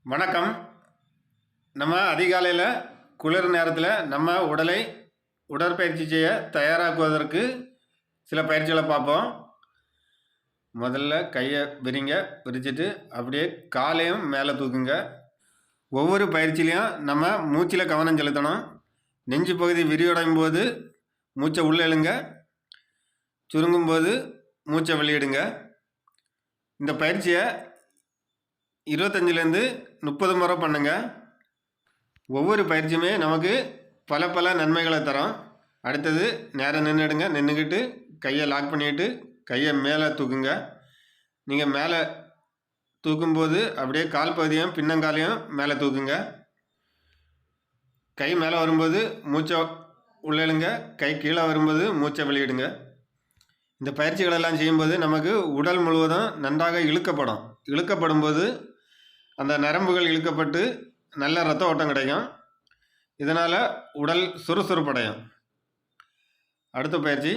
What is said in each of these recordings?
வணக்கம். நம்ம அதிகாலையில் குளிர் நேரத்தில் நம்ம உடலை உடற்பயிற்சி செய்ய தயாராக்குவதற்கு சில பயிற்சிகளை பார்ப்போம். முதல்ல கையை விரிச்சிட்டு அப்படியே காலையும் மேலே தூக்குங்க. ஒவ்வொரு பயிற்சியிலையும் நம்ம மூச்சில் கவனம் செலுத்தணும். நெஞ்சு பகுதி விரிவடையும் போது மூச்சை உள்ளே இழுங்க, சுருங்கும் போது மூச்சை வெளியிடுங்க. இந்த பயிற்சியை 25லேருந்து 30 முறை பண்ணுங்க. ஒவ்வொரு பயிற்சியுமே நமக்கு பல நன்மைகளை தரும். அடுத்தது நேரம் நின்றுடுங்க. நின்றுக்கிட்டு கையை லாக் பண்ணிவிட்டு கையை மேலே தூக்குங்க. நீங்கள் மேலே தூக்கும்போது அப்படியே கால் பகுதியும் பின்னங்காலையும் மேலே தூக்குங்க. கை மேலே வரும்போது மூச்சை உள்ளிடுங்க, கை கீழே வரும்போது மூச்சை வெளியிடுங்க. இந்த பயிற்சிகளெல்லாம் செய்யும்போது நமக்கு உடல் முழுவதும் நன்றாக இழுக்கப்படும் போது அந்த நரம்புகள் இழுக்கப்பட்டு நல்ல இரத்த ஓட்டம் கிடைக்கும். இதனால் உடல் சுறுசுறுப்படையும். அடுத்த பயிற்சி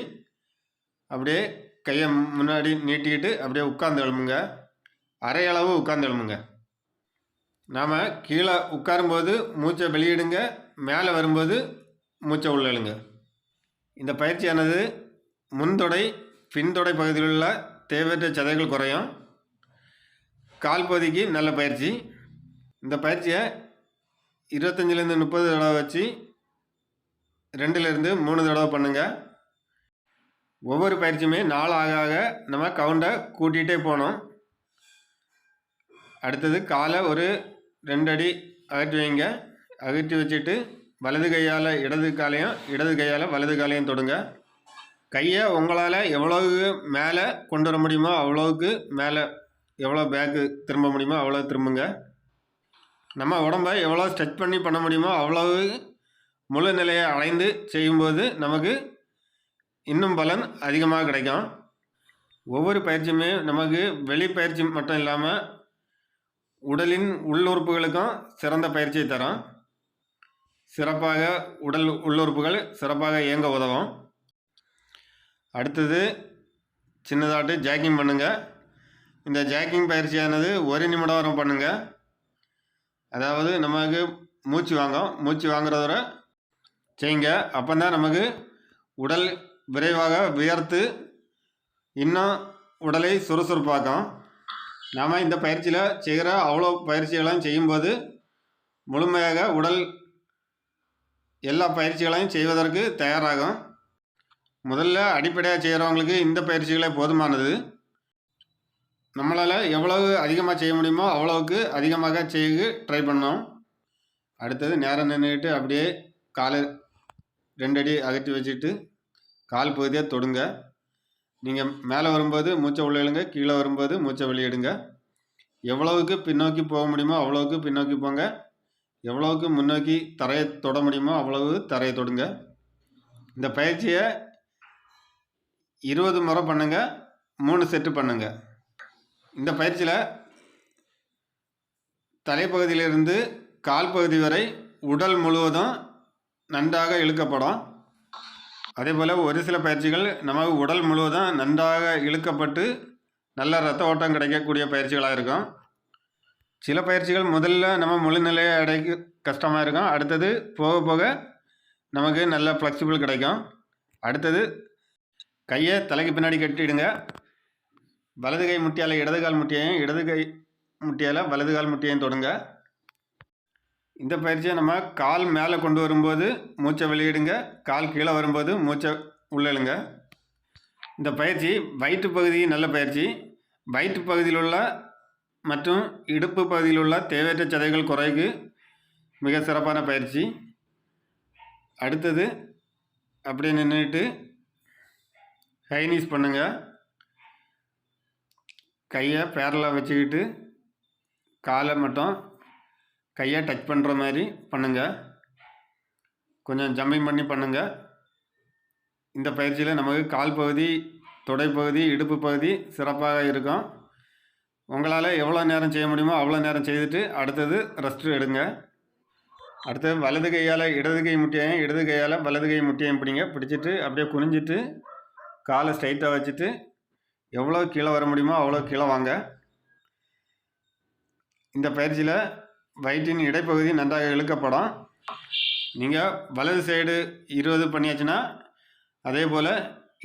அப்படியே கையை முன்னாடி நீட்டிக்கிட்டு அப்படியே உட்கார்ந்து எழுமுங்க. அரை அளவு உட்கார்ந்து எழுமுங்க. நாம் கீழே உட்காரும்போது மூச்சை வெளியிடுங்க, மேலே வரும்போது மூச்சை உள்ள எழுங்க. இந்த பயிற்சியானது முன்தொடை பின்தொடை பகுதியில் உள்ள தேவையற்ற சதைகள் குறையும். கால் பகுதிக்கு நல்ல பயிற்சி. இந்த பயிற்சியை 25லேருந்து 30 தடவை வச்சு 2லேருந்து 3 தடவை பண்ணுங்கள். ஒவ்வொரு பயிற்சியுமே நாள் ஆக ஆக நம்ம கவுண்டை கூட்டிகிட்டே போகணும். அடுத்தது காலை ஒரு 2 அடி அகற்றி வைங்க. அகற்றி வச்சுட்டு வலது கையால் இடது காலையும் இடது கையால் வலது காலையும் தொடுங்க. கையை உங்களால் எவ்வளவு மேலே கொண்டு வர முடியுமோ அவ்வளோவுக்கு மேலே, எவ்வளோ பேக்கு திரும்ப முடியுமோ அவ்வளோ திரும்புங்க. நம்ம உடம்பை எவ்வளோ ஸ்ட்ரெச் பண்ண முடியுமோ அவ்வளவு முழு நிலையை அடைந்து செய்யும்போது நமக்கு இன்னும் பலன் அதிகமாக கிடைக்கும். ஒவ்வொரு பயிற்சியுமே நமக்கு வெளிப்பயிற்சி மட்டும் இல்லாமல் உடலின் உள்ளுறுப்புகளுக்கும் சிறந்த பயிற்சியை தரும். சிறப்பாக உடல் உள்ளுறுப்புகள் சிறப்பாக இயங்க உதவும். அடுத்தது சின்னதாட்டு ஜாக்கிங் பண்ணுங்கள். இந்த ஜாக்கிங் பயிற்சியானது 1 நிமிடம் வரை பண்ணுங்கள். அதாவது நமக்கு மூச்சு வாங்குறதோட செய்யுங்க. அப்போ தான் நமக்கு உடல் விரைவாக வியர்த்து இன்னும் உடலை சுறுசுறுப்பாக்கும். நாம் இந்த பயிற்சியில் செய்கிற அவ்வளோ பயிற்சிகளையும் செய்யும்போது முழுமையாக உடல் எல்லா பயிற்சிகளையும் செய்வதற்கு தயாராகும். முதல்ல அடிப்படையாக செய்கிறவங்களுக்கு இந்த பயிற்சிகளே போதுமானது. நம்மளால் எவ்வளவு அதிகமாக செய்ய முடியுமோ அவ்வளவுக்கு அதிகமாக செய்ய ட்ரை பண்ணோம். அடுத்தது நேரம் நின்றுக்கிட்டு அப்படியே காலை 2 அடி அகற்றி வச்சுட்டு கால் பகுதியை தொடுங்க. நீங்கள் மேலே வரும்போது மூச்சை உள்ள இழுங்க, கீழே வரும்போது மூச்சை வெளியிடுங்க. எவ்வளவுக்கு பின்னோக்கி போக முடியுமோ அவ்வளவுக்கு பின்னோக்கி போங்க. எவ்வளவுக்கு முன்னோக்கி தரையை தொட முடியுமோ அவ்வளவு தரையை தொடுங்க. இந்த பயிற்சியை 20 முறை பண்ணுங்கள். 3 செட்டு பண்ணுங்கள். இந்த பயிற்சியில் தலைப்பகுதியிலிருந்து கால் பகுதி வரை உடல் முழுவதும் நன்றாக இழுக்கப்படும். அதே போல் ஒரு சில பயிற்சிகள் நமக்கு உடல் முழுவதும் நன்றாக இழுக்கப்பட்டு நல்ல இரத்த ஓட்டம் கிடைக்கக்கூடிய பயிற்சிகளாக இருக்கும். சில பயிற்சிகள் முதல்ல நம்ம முழு நிலையை அடைக்க கஷ்டமாக இருக்கும். அடுத்தது போக போக நமக்கு நல்ல ஃப்ளெக்சிபிள் கிடைக்கும். அடுத்தது கையை தலைக்கு பின்னாடி கட்டிடுங்க. வலது கை முட்டியால் இடது கால் முட்டியையும் இடது கை முட்டியால் வலது கால் முட்டியையும் தொடுங்க. இந்த பயிற்சியை நம்ம கால் மேலே கொண்டு வரும்போது மூச்சை வெளியிடுங்க, கால் கீழே வரும்போது மூச்சை உள்ளிழுங்க. இந்த பயிற்சி வயிற்று பகுதி நல்ல பயிற்சி. வயிற்று பகுதியில் உள்ள மற்றும் இடுப்பு பகுதியில் உள்ள தேவையற்ற சதைகள் குறைக்கு மிக சிறப்பான பயிற்சி. அடுத்தது அப்படியே நின்றுட்டு ஹைனீஸ் பண்ணுங்கள். கையை பேரலாக வச்சுக்கிட்டு காலை மட்டும் கையை டச் பண்ணுற மாதிரி பண்ணுங்கள். கொஞ்சம் ஜம்பிங் பண்ணி பண்ணுங்கள். இந்த பயிற்சியில் நமக்கு கால் பகுதி, தொடைப்பகுதி, இடுப்பு பகுதி சிறப்பாக இருக்கும். உங்களால் எவ்வளோ நேரம் செய்ய முடியுமோ அவ்வளோ நேரம் செய்துட்டு அடுத்தது ரெஸ்ட்டு எடுங்க. அடுத்தது வலது கையால் இடது கை முட்டியையும் இடது கையால் வலது கை முட்டியையும் பிடிச்சிட்டு அப்படியே குனிஞ்சிட்டு காலை ஸ்ட்ரைட்டாக வச்சுட்டு எவ்வளோ கீழே வர முடியுமோ அவ்வளோ கீழே வாங்க. இந்த பயிற்சியில் வயிற்றின் இடைப்பகுதி நன்றாக இழுக்கப்படும். நீங்கள் வலது சைடு 20 பண்ணியாச்சுன்னா அதே போல்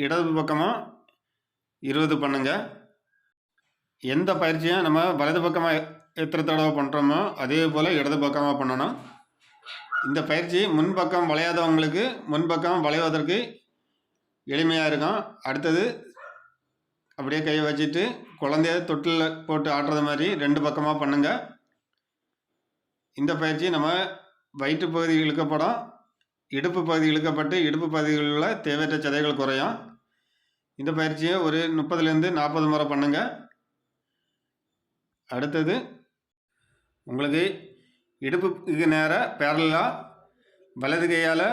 இடது பக்கமும் 20 பண்ணுங்கள். எந்த பயிற்சியும் நம்ம வலது பக்கமாக எத்தனை தடவை பண்ணுறோமோ அதே போல் இடது பக்கமாக பண்ணணும். இந்த பயிற்சி முன்பக்கம் வளையாதவங்களுக்கு முன்பக்கம் வளைவதற்கு எளிமையாக இருக்கும். அடுத்தது அப்படியே கையை வச்சுட்டு குழந்தைய தொட்டில் போட்டு ஆட்டுறது மாதிரி 2 பக்கமாக பண்ணுங்கள். இந்த பயிற்சி நம்ம வயிற்று பகுதி இழுக்கப்படும், இடுப்பு பகுதி இழுக்கப்பட்டு இடுப்பு பகுதிகளில் உள்ள தேவையற்ற சதைகள் குறையும். இந்த பயிற்சியை ஒரு 30லேருந்து 40 முறை பண்ணுங்கள். அடுத்தது உங்களுக்கு இடுப்புக்கு நேராக பேரலாக வலது கையால்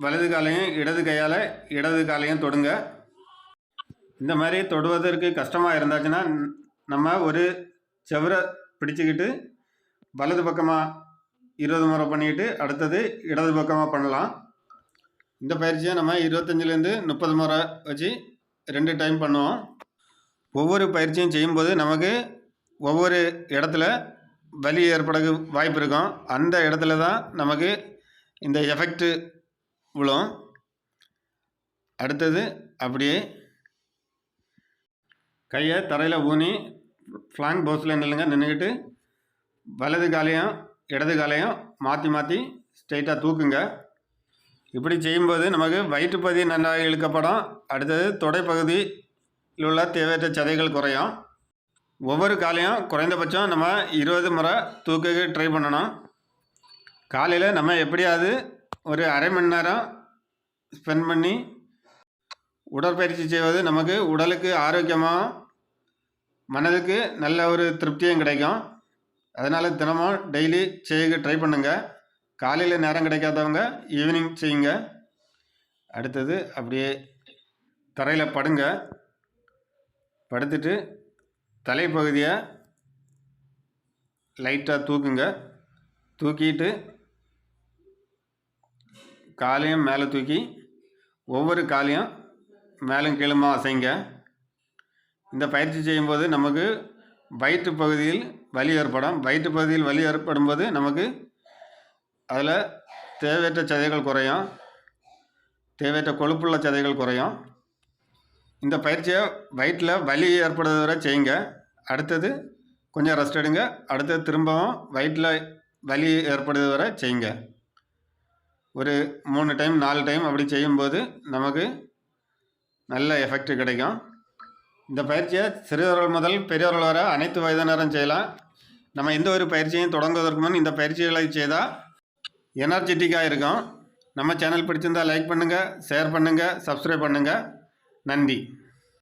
வலது காலையும் இடது காலையும் தொடுங்க. இந்த மாதிரி தொடுவதற்கு கஷ்டமாக இருந்தாச்சுன்னா நம்ம ஒரு செவரை பிடிச்சிக்கிட்டு வலது பக்கமாக 20 முறை பண்ணிக்கிட்டு அடுத்தது இடது பக்கமாக பண்ணலாம். இந்த பயிற்சியை நம்ம 25லேருந்து 30 முறை வச்சு 2 டைம் பண்ணுவோம். ஒவ்வொரு பயிற்சியும் செய்யும்போது நமக்கு ஒவ்வொரு இடத்துல வலி ஏற்பட வாய்ப்பு இருக்கும். அந்த இடத்துல தான் நமக்கு இந்த எஃபெக்ட்டு விழும். அடுத்தது அப்படியே கையை தரையில் ஊனி ஃப்ளாங் போஸில் நின்றுக்கிட்டு வலது காலையும் இடது காலையும் மாற்றி மாற்றி ஸ்ட்ரைட்டாக தூக்குங்க. இப்படி செய்யும்போது நமக்கு வயிற்றுப்பகுதி நன்றாக இழுக்கப்படும். அடுத்தது தொடைப்பகுதியில் உள்ள தேவையற்ற சதைகள் குறையும். ஒவ்வொரு காலையும் குறைந்தபட்சம் நம்ம 20 முறை தூக்க ட்ரை பண்ணணும். காலையில் நம்ம எப்படியாவது ஒரு அரை மணி நேரம் ஸ்பெண்ட் பண்ணி உடற்பயிற்சி செய்வது நமக்கு உடலுக்கு ஆரோக்கியமாக மனதுக்கு நல்ல ஒரு திருப்தியும் கிடைக்கும். அதனால் தினமும் டெய்லி செய்ய ட்ரை பண்ணுங்கள். காலையில் நேரம் கிடைக்காதவங்க ஈவினிங் செய்யுங்க. அடுத்தது அப்படியே தரையில் படுங்க. படுத்துட்டு தலைப்பகுதியை லைட்டாக தூக்குங்க. தூக்கிட்டு காலையும் மேலே தூக்கி ஒவ்வொரு காலையும் மேலும் கீழுமா அசைங்க. இந்த பயிற்சி செய்யும்போது நமக்கு வயிற்று பகுதியில் வலி ஏற்படும். வயிற்று பகுதியில் வலி ஏற்படும் போது நமக்கு அதில் தேவையற்ற சதைகள் குறையும், தேவையற்ற கொழுப்புள்ள சதைகள் குறையும். இந்த பயிற்சியை வயிற்றில் வலி ஏற்படுறது வரை செய்யுங்க. அடுத்தது கொஞ்சம் ரெஸ்ட் எடுங்க. அடுத்தது திரும்பவும் வயிற்றில் வலி ஏற்படுறது வரை செய்யுங்க. ஒரு 3 டைம் 4 டைம் அப்படி செய்யும்போது நமக்கு நல்ல எஃபெக்ட் கிடைக்கும். இந்த பயிற்சியை சிறியவர்கள் முதல் பெரியவர்கள் வரை அனைத்து வயதினரும் செய்யலாம். நம்ம எந்த ஒரு பயிற்சியையும் தொடங்குவதற்கு முன் இந்த பயிற்சிகளை செய்தால் எனர்ஜெட்டிக்காக இருக்கும். நம்ம சேனல் பிடிச்சிருந்தால் லைக் பண்ணுங்கள், ஷேர் பண்ணுங்கள், சப்ஸ்கிரைப் பண்ணுங்கள். நன்றி.